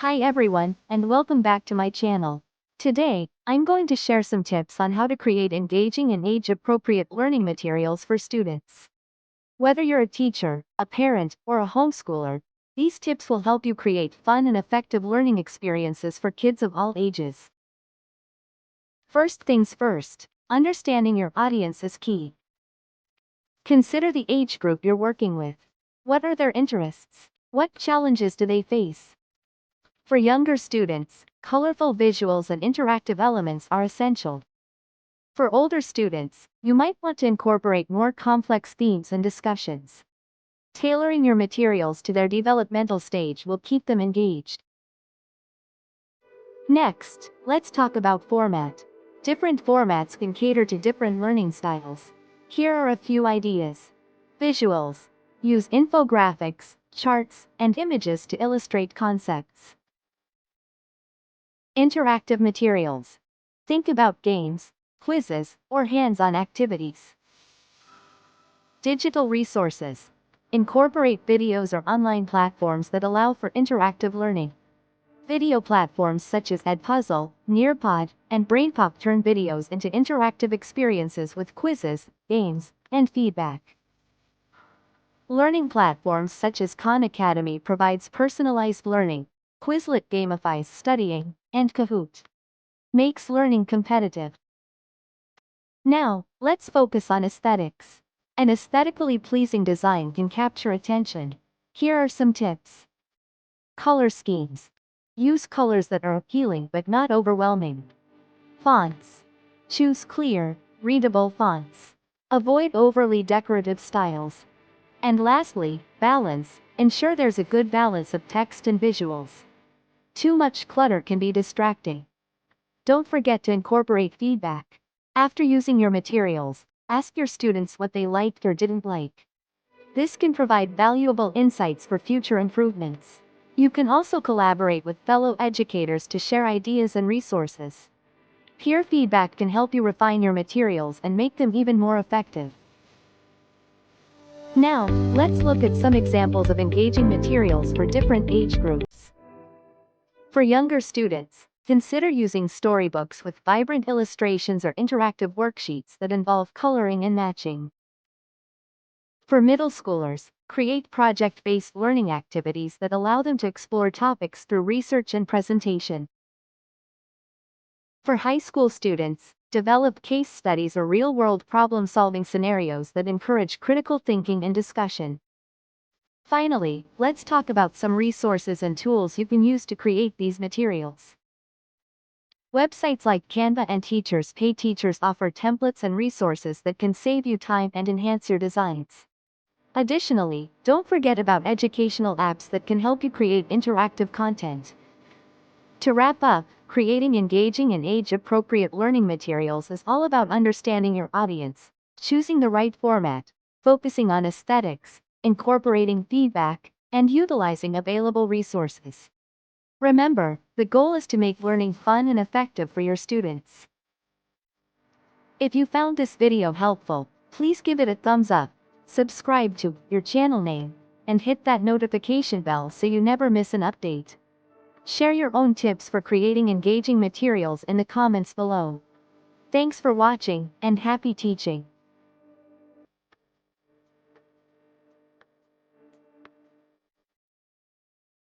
Hi everyone, and welcome back to my channel. Today, I'm going to share some tips on how to create engaging and age-appropriate learning materials for students. Whether you're a teacher, a parent, or a homeschooler, these tips will help you create fun and effective learning experiences for kids of all ages. First things first, understanding your audience is key. Consider the age group you're working with. What are their interests? What challenges do they face? For younger students, colorful visuals and interactive elements are essential. For older students, you might want to incorporate more complex themes and discussions. Tailoring your materials to their developmental stage will keep them engaged. Next, let's talk about format. Different formats can cater to different learning styles. Here are a few ideas. Visuals. Use infographics, charts, and images to illustrate concepts. Interactive materials. Think about games, quizzes, or hands-on activities. Digital resources. Incorporate videos or online platforms that allow for interactive learning. Video platforms such as Edpuzzle, Nearpod, and BrainPop turn videos into interactive experiences with quizzes, games, and feedback. Learning platforms such as Khan Academy provides personalized learning, Quizlet gamifies studying, and Kahoot makes learning competitive. Now, let's focus on aesthetics. An aesthetically pleasing design can capture attention. Here are some tips. Color schemes. Use colors that are appealing but not overwhelming. Fonts. Choose clear, readable fonts. Avoid overly decorative styles. And lastly, balance. Ensure there's a good balance of text and visuals. Too much clutter can be distracting. Don't forget to incorporate feedback. After using your materials, ask your students what they liked or didn't like. This can provide valuable insights for future improvements. You can also collaborate with fellow educators to share ideas and resources. Peer feedback can help you refine your materials and make them even more effective. Now, let's look at some examples of engaging materials for different age groups. For younger students, consider using storybooks with vibrant illustrations or interactive worksheets that involve coloring and matching. For middle schoolers, create project-based learning activities that allow them to explore topics through research and presentation. For high school students, develop case studies or real-world problem-solving scenarios that encourage critical thinking and discussion. Finally, let's talk about some resources and tools you can use to create these materials. Websites like Canva and Teachers Pay Teachers offer templates and resources that can save you time and enhance your designs. Additionally, don't forget about educational apps that can help you create interactive content. To wrap up, creating engaging and age-appropriate learning materials is all about understanding your audience, choosing the right format, focusing on aesthetics, incorporating feedback, and utilizing available resources. Remember, the goal is to make learning fun and effective for your students. If you found this video helpful, please give it a thumbs up, subscribe to your channel name, and hit that notification bell so you never miss an update. Share your own tips for creating engaging materials in the comments below. Thanks for watching, and happy teaching!